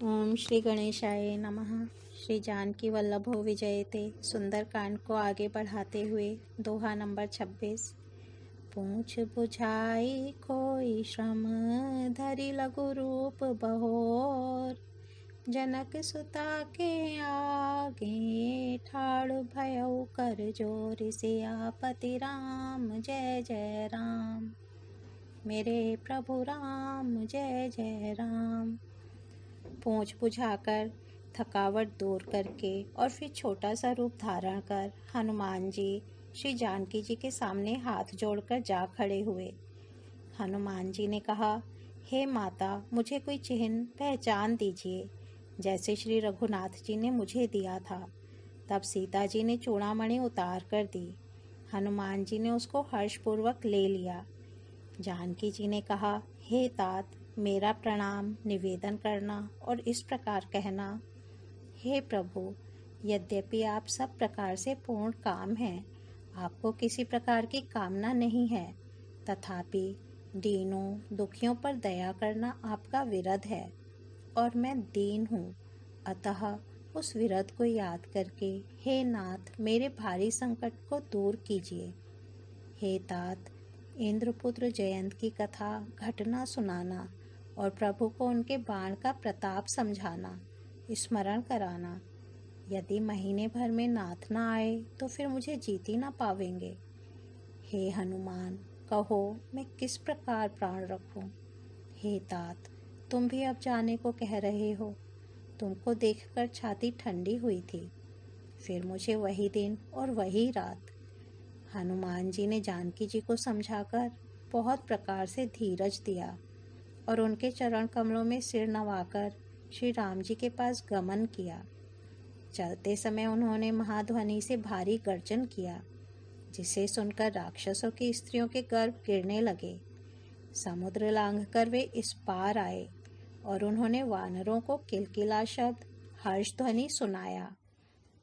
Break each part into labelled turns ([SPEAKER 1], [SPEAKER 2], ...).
[SPEAKER 1] ओम श्री गणेशाय नमः। श्री जानकी वल्लभो विजयते सुंदरकांड को आगे बढ़ाते हुए दोहा नंबर 26। पूछ बुझाई कोई श्रम धरि लघु रूप बहोर, जनक सुता के आगे ठाड़ भयउ कर जोर, सियापति राम जय जय राम। मेरे प्रभु राम जय जय राम। पूंछ बुझाकर थकावट दूर करके और फिर छोटा सा रूप धारण कर हनुमान जी श्री जानकी जी के सामने हाथ जोड़कर जा खड़े हुए। हनुमान जी ने कहा, हे माता, मुझे कोई चिन्ह पहचान दीजिए, जैसे श्री रघुनाथ जी ने मुझे दिया था। तब सीता जी ने चूड़ामणि उतार कर दी। हनुमान जी ने उसको हर्षपूर्वक ले लिया। जानकी जी ने कहा, हे तात, मेरा प्रणाम निवेदन करना और इस प्रकार कहना, हे प्रभु, यद्यपि आप सब प्रकार से पूर्ण काम हैं, आपको किसी प्रकार की कामना नहीं है, तथापि दीनों दुखियों पर दया करना आपका विरध है और मैं दीन हूँ। अतः उस विरध को याद करके हे नाथ, मेरे भारी संकट को दूर कीजिए। हे तात, इंद्रपुत्र जयंत की कथा घटना सुनाना और प्रभु को उनके बाण का प्रताप समझाना, स्मरण कराना। यदि महीने भर में नाथ न आए तो फिर मुझे जीत ही ना पावेंगे। हे हनुमान, कहो मैं किस प्रकार प्राण रखूं। हे तात, तुम भी अब जाने को कह रहे हो। तुमको देखकर छाती ठंडी हुई थी। फिर मुझे वही दिन और वही रात। हनुमान जी ने जानकी जी को समझाकर बहुत प्रकार से धीरज दिया और उनके चरण कमलों में सिर नवाकर श्री राम जी के पास गमन किया। चलते समय उन्होंने महाध्वनि से भारी गर्जन किया, जिसे सुनकर राक्षसों की स्त्रियों के गर्भ गिरने लगे। समुद्र लांघकर वे इस पार आए और उन्होंने वानरों को किलकिला शब्द हर्ष ध्वनि सुनाया।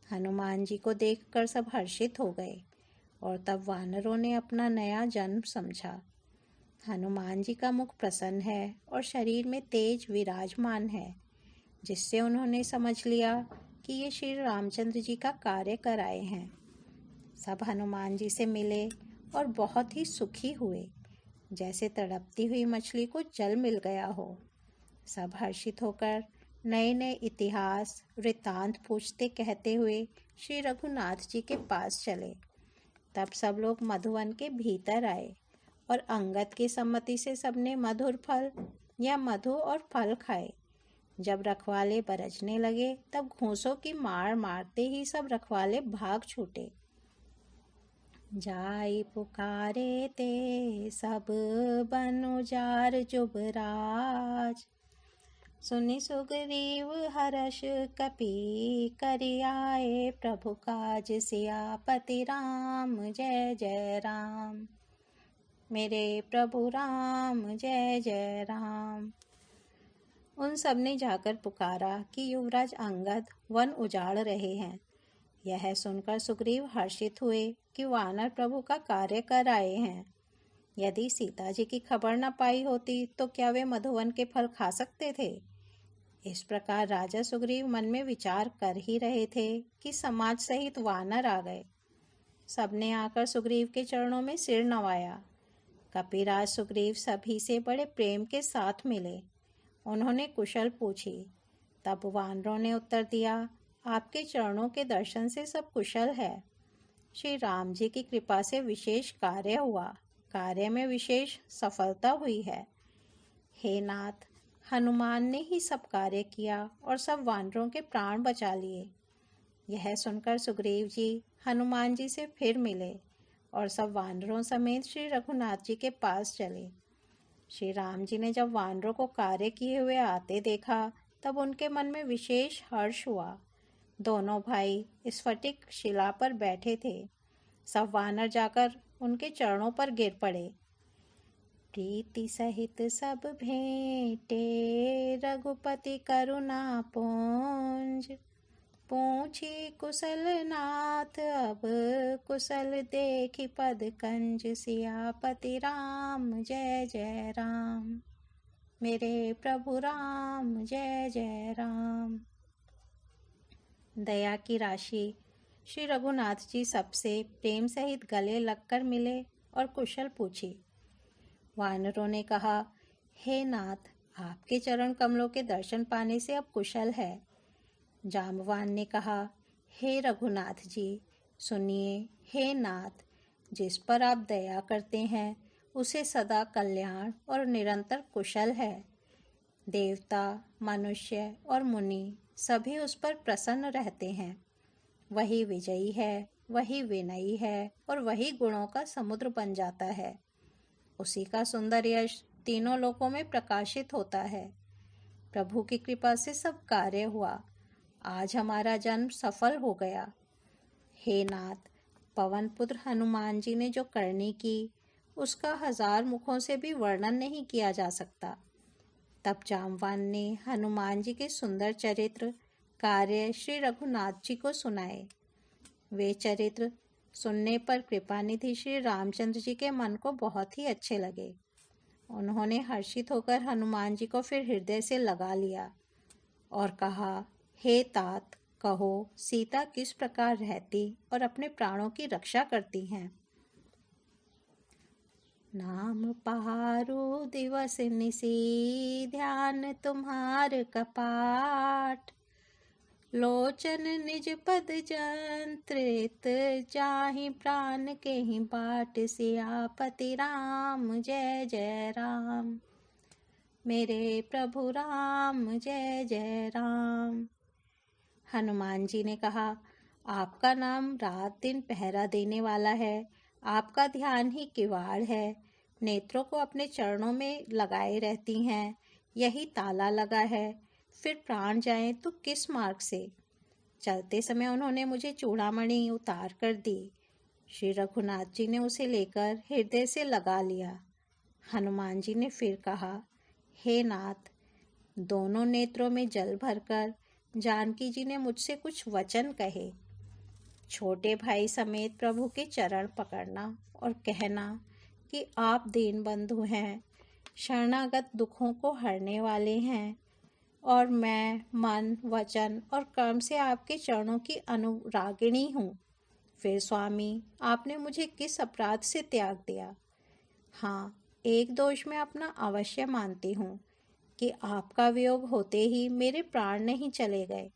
[SPEAKER 1] हनुमान जी को देखकर सब हर्षित हो गए और तब वानरों ने अपना नया जन्म समझा। हनुमान जी का मुख प्रसन्न है और शरीर में तेज विराजमान है, जिससे उन्होंने समझ लिया कि ये श्री रामचंद्र जी का कार्य कर आए हैं। सब हनुमान जी से मिले और बहुत ही सुखी हुए, जैसे तड़पती हुई मछली को जल मिल गया हो। सब हर्षित होकर नए नए इतिहास वृत्तांत पूछते कहते हुए श्री रघुनाथ जी के पास चले। तब सब लोग मधुवन के भीतर आए और अंगद की सम्मति से सबने मधुर फल या मधु और फल खाए। जब रखवाले बरसने लगे तब घूंसों की मार मारते ही सब रखवाले भाग छूटे। जाई पुकारे ते सब बन उजार जुबराज, सुनि सुग्रीव हर्ष कपि करि आए प्रभु काज, सियापति राम जय जय राम। मेरे प्रभु राम जय जय राम। उन सब ने जाकर पुकारा कि युवराज अंगद वन उजाड़ रहे हैं। यह सुनकर सुग्रीव हर्षित हुए कि वानर प्रभु का कार्य कर आए हैं। यदि सीता जी की खबर न पाई होती तो क्या वे मधुवन के फल खा सकते थे। इस प्रकार राजा सुग्रीव मन में विचार कर ही रहे थे कि समाज सहित वानर आ गए। सबने आकर सुग्रीव के चरणों में सिर नवाया। कपिराज सुग्रीव सभी से बड़े प्रेम के साथ मिले। उन्होंने कुशल पूछी। तब वानरों ने उत्तर दिया, आपके चरणों के दर्शन से सब कुशल है। श्री राम जी की कृपा से विशेष कार्य हुआ, कार्य में विशेष सफलता हुई है। हे नाथ, हनुमान ने ही सब कार्य किया और सब वानरों के प्राण बचा लिए। यह सुनकर सुग्रीव जी हनुमान जी से फिर मिले और सब वानरों समेत श्री रघुनाथ जी के पास चले। श्री राम जी ने जब वानरों को कार्य किए हुए आते देखा तब उनके मन में विशेष हर्ष हुआ। दोनों भाई स्फटिक शिला पर बैठे थे। सब वानर जाकर उनके चरणों पर गिर पड़े। प्रीति सहित सब भेंटे रघुपति करुणा पुंज, पूछी कुशल नाथ अब कुशल देखि पद कंज, सियापति राम जय जय राम। मेरे प्रभु राम जय जय राम। दया की राशि। श्री रघुनाथ जी सबसे प्रेम सहित गले लगकर मिले और कुशल पूछी। वानरों ने कहा, हे नाथ, आपके चरण कमलों के दर्शन पाने से अब कुशल है। जामवान ने कहा, हे रघुनाथ जी सुनिए। हे नाथ, जिस पर आप दया करते हैं उसे सदा कल्याण और निरंतर कुशल है। देवता, मनुष्य और मुनि सभी उस पर प्रसन्न रहते हैं। वही विजयी है, वही विनयी है और वही गुणों का समुद्र बन जाता है। उसी का सुंदर यश तीनों लोकों में प्रकाशित होता है। प्रभु की कृपा से सब कार्य हुआ। आज हमारा जन्म सफल हो गया। हे नाथ, पवन पुत्र हनुमान जी ने जो करनी की उसका 1000 मुखों से भी वर्णन नहीं किया जा सकता। तब जामवान ने हनुमान जी के सुंदर चरित्र कार्य श्री रघुनाथ जी को सुनाए। वे चरित्र सुनने पर कृपानिधि श्री रामचंद्र जी के मन को बहुत ही अच्छे लगे। उन्होंने हर्षित होकर हनुमान जी को फिर हृदय से लगा लिया और कहा, हे तात, कहो सीता किस प्रकार रहती और अपने प्राणों की रक्षा करती हैं। नाम पहारो दिवस निसी, ध्यान तुम्हार कपाट। लोचन निज पद जंत्रित, जाहि प्राण के ही बाट। सियापति राम जय जय राम। मेरे प्रभु राम जय जय राम। हनुमान जी ने कहा, आपका नाम रात दिन पहरा देने वाला है। आपका ध्यान ही किवाड़ है। नेत्रों को अपने चरणों में लगाए रहती हैं। यही ताला लगा है। फिर प्राण जाए तो किस मार्ग से। चलते समय उन्होंने मुझे चूड़ामणि उतार कर दी। श्री रघुनाथ जी ने उसे लेकर हृदय से लगा लिया। हनुमान जी ने फिर कहा, हे नाथ, दोनों नेत्रों में जल भरकर जानकी जी ने मुझसे कुछ वचन कहे। छोटे भाई समेत प्रभु के चरण पकड़ना और कहना कि आप दीनबंधु हैं, शरणागत दुखों को हरने वाले हैं और मैं मन, वचन और कर्म से आपके चरणों की अनुरागिणी हूँ। फिर स्वामी, आपने मुझे किस अपराध से त्याग दिया? हाँ, एक दोष मैं अपना अवश्य मानती हूँ कि आपका वियोग होते ही मेरे प्राण नहीं चले गए।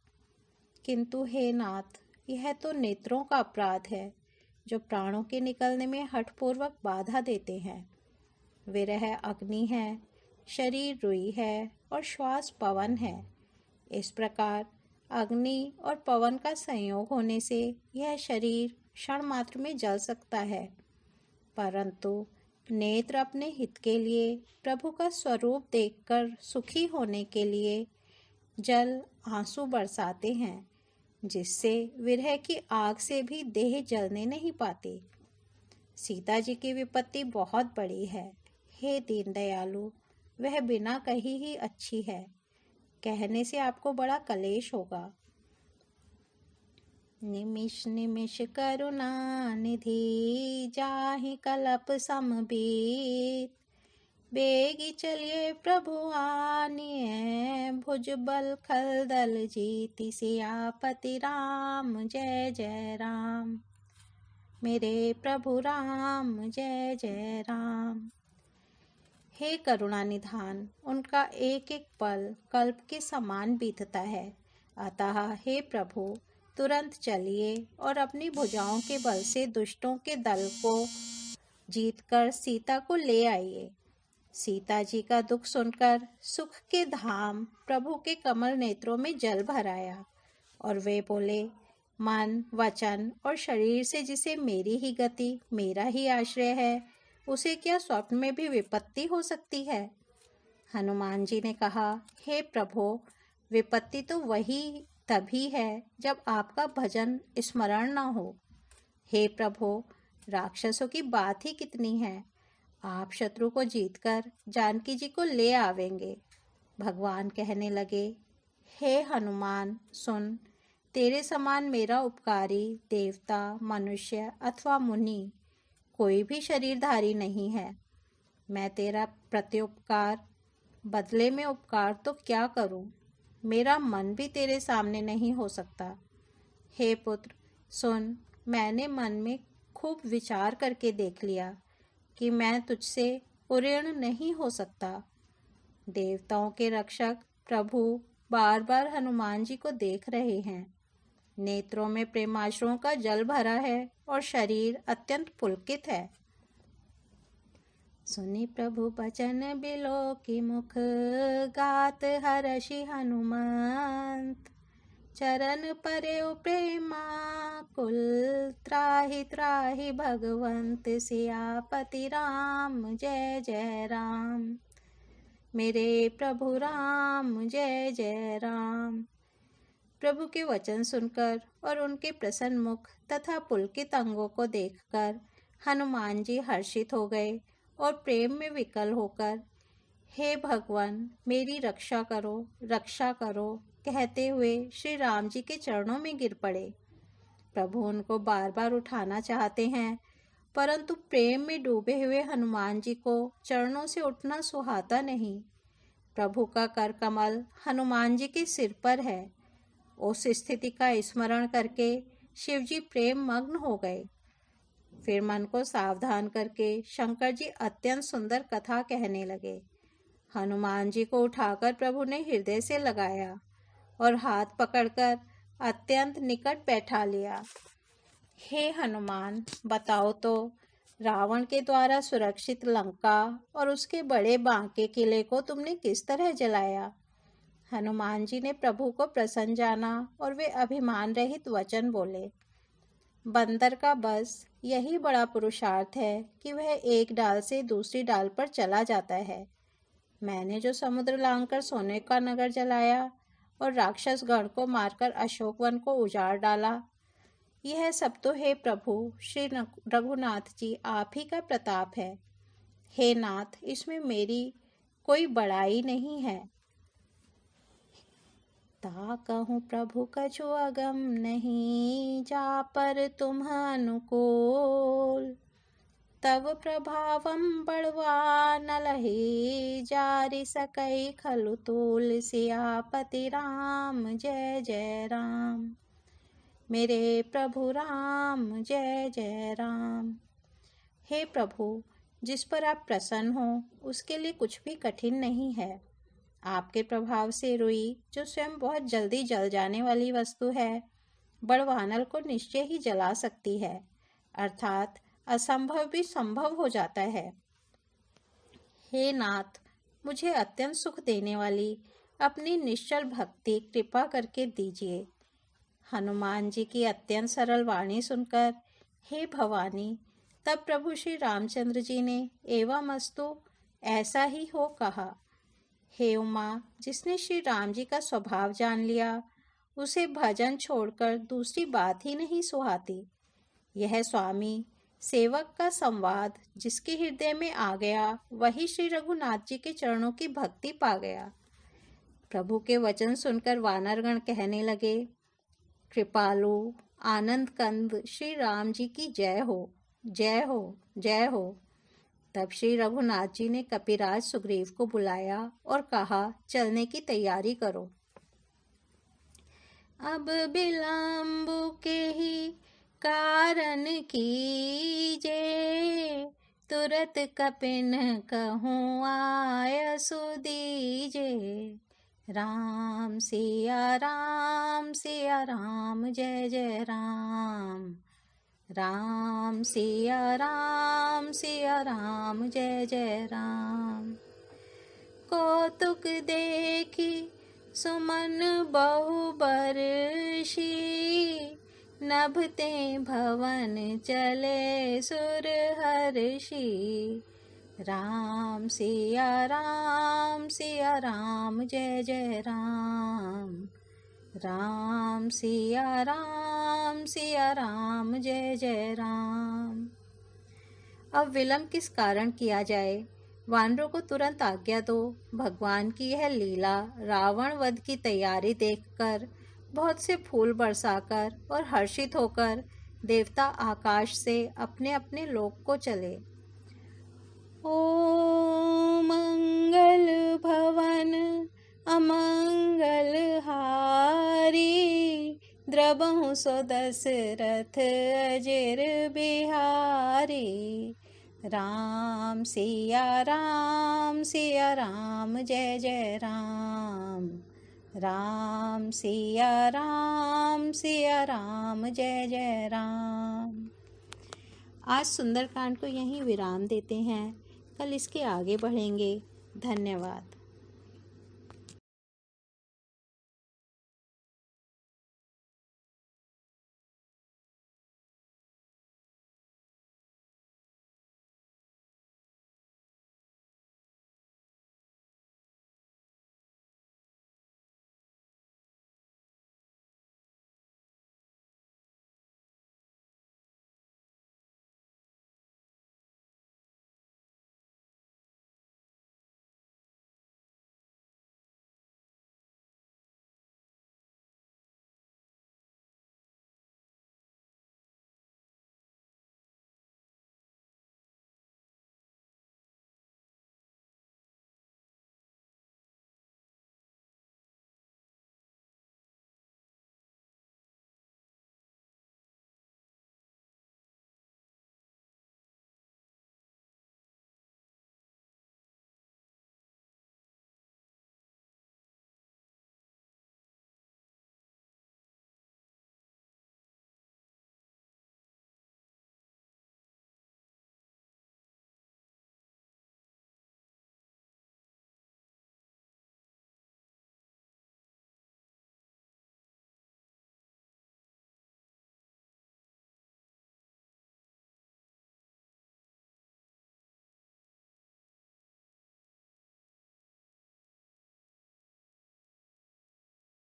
[SPEAKER 1] किंतु हे नाथ, यह तो नेत्रों का अपराध है जो प्राणों के निकलने में हठपूर्वक बाधा देते हैं। विरह अग्नि है, शरीर रुई है और श्वास पवन है। इस प्रकार अग्नि और पवन का संयोग होने से यह शरीर क्षण मात्र में जल सकता है, परंतु नेत्र अपने हित के लिए, प्रभु का स्वरूप देखकर सुखी होने के लिए जल आंसू बरसाते हैं, जिससे विरह की आग से भी देह जलने नहीं पाती। सीता जी की विपत्ति बहुत बड़ी है। हे दीन दयालु, वह बिना कही ही अच्छी है। कहने से आपको बड़ा कलेश होगा। निमिष निमिष करुणा निधि, जाहि कलप समबीत। बेगी चलिए प्रभु आनिए, भुज बल खल दल जीति। सियापति राम जय जय राम। मेरे प्रभु राम जय जय राम। हे करुणा निधान, उनका एक एक पल कल्प के समान बीतता है। अतः हे प्रभु, तुरंत चलिए और अपनी भुजाओं के बल से दुष्टों के दल को जीतकर सीता को ले आइए। सीता जी का दुख सुनकर सुख के धाम प्रभु के कमल नेत्रों में जल भर आया और वे बोले, मन, वचन और शरीर से जिसे मेरी ही गति, मेरा ही आश्रय है, उसे क्या स्वप्न में भी विपत्ति हो सकती है? हनुमान जी ने कहा, हे प्रभु, विपत्ति तो वही तभी है जब आपका भजन स्मरण न हो। हे प्रभु, राक्षसों की बात ही कितनी है। आप शत्रु को जीतकर जानकी जी को ले आवेंगे। भगवान कहने लगे, हे हनुमान सुन, तेरे समान मेरा उपकारी देवता, मनुष्य अथवा मुनि कोई भी शरीरधारी नहीं है। मैं तेरा प्रत्युपकार बदले में उपकार तो क्या करूं? मेरा मन भी तेरे सामने नहीं हो सकता। हे पुत्र, सुन, मैंने मन में खूब विचार करके देख लिया कि मैं तुझसे उऋण नहीं हो सकता। देवताओं के रक्षक प्रभु बार बार हनुमान जी को देख रहे हैं। नेत्रों में प्रेमाश्रुओं का जल भरा है और शरीर अत्यंत पुलकित है। सुनि प्रभु बचन बिलो की मुख, गात हर्षि हनुमंत। चरण पर्यो प्रेमा कुल, त्राहि त्राहि भगवंत। सियापति राम जय जय राम। मेरे प्रभु राम जय जय राम। प्रभु के वचन सुनकर और उनके प्रसन्न मुख तथा पुलकित अंगों को देखकर हनुमान जी हर्षित हो गए और प्रेम में विकल होकर, हे भगवान, मेरी रक्षा करो कहते हुए श्री राम जी के चरणों में गिर पड़े। प्रभु उनको बार बार उठाना चाहते हैं, परंतु प्रेम में डूबे हुए हनुमान जी को चरणों से उठना सुहाता नहीं। प्रभु का कर कमल हनुमान जी के सिर पर है। उस स्थिति का स्मरण करके शिवजी प्रेम मग्न हो गए। फिर मन को सावधान करके शंकर जी अत्यंत सुंदर कथा कहने लगे। हनुमान जी को उठाकर प्रभु ने हृदय से लगाया और हाथ पकड़कर अत्यंत निकट बैठा लिया। हे हनुमान, बताओ तो, रावण के द्वारा सुरक्षित लंका और उसके बड़े बांके किले को तुमने किस तरह जलाया? हनुमान जी ने प्रभु को प्रसन्न जाना और वे अभिमान रहित वचन बोले। बंदर का बस यही बड़ा पुरुषार्थ है कि वह एक डाल से दूसरी डाल पर चला जाता है। मैंने जो समुद्र लांघकर सोने का नगर जलाया और राक्षस गण को मारकर अशोक वन को उजाड़ डाला, यह सब तो हे प्रभु श्री रघुनाथ जी आप ही का प्रताप है। हे नाथ, इसमें मेरी कोई बड़ाई नहीं है। ता कहूँ प्रभु कछु अगम नहीं, जा पर तुम अनुकूल। तब प्रभावम बड़वा न लही, जारि सकई खलु तूल। सियापति राम जय जय राम। मेरे प्रभु राम जय जय राम। हे प्रभु, जिस पर आप प्रसन्न हो उसके लिए कुछ भी कठिन नहीं है। आपके प्रभाव से रुई, जो स्वयं बहुत जल्दी जल जाने वाली वस्तु है, बड़वानल को निश्चय ही जला सकती है, अर्थात असंभव भी संभव हो जाता है। हे नाथ, मुझे अत्यंत सुख देने वाली अपनी निश्चल भक्ति कृपा करके दीजिए। हनुमान जी की अत्यंत सरल वाणी सुनकर, हे भवानी, तब प्रभु श्री रामचंद्र जी ने एवमस्तु, ऐसा ही हो कहा। हे उमा, जिसने श्री राम जी का स्वभाव जान लिया, उसे भजन छोड़कर दूसरी बात ही नहीं सुहाती। यह स्वामी सेवक का संवाद जिसके हृदय में आ गया, वही श्री रघुनाथ जी के चरणों की भक्ति पा गया। प्रभु के वचन सुनकर वानरगण कहने लगे, कृपालु आनंद कंद श्री राम जी की जय हो, जय हो, जय हो। तब श्री रघुनाथ जी ने कपिराज सुग्रीव को बुलाया और कहा, चलने की तैयारी करो। अब विलंब के ही कारण कीजे, तुरत कपिन कहूँ आय सुदीजे। राम सिया राम सिया राम जय जय राम। राम सिया राम जय जय राम। कौतुक देखी सुमन बहु बरषि, नभते भवन चले सुर हर्षि। राम सिया राम जय जय राम। राम सिया राम जय जय राम। अब विलंब किस कारण किया जाए? वानरों को तुरंत आज्ञा दो। भगवान की यह लीला रावण वध की तैयारी देखकर, बहुत से फूल बरसाकर और हर्षित होकर देवता आकाश से अपने अपने लोक को चले। ओम सुमंगल भवन अमंगल हारी, द्रबहु सो दशरथ अजिर बिहारी। राम सिया राम जय जय राम, राम सिया राम जय जय राम। आज सुंदरकांड को यहीं विराम देते हैं, कल इसके आगे बढ़ेंगे। धन्यवाद।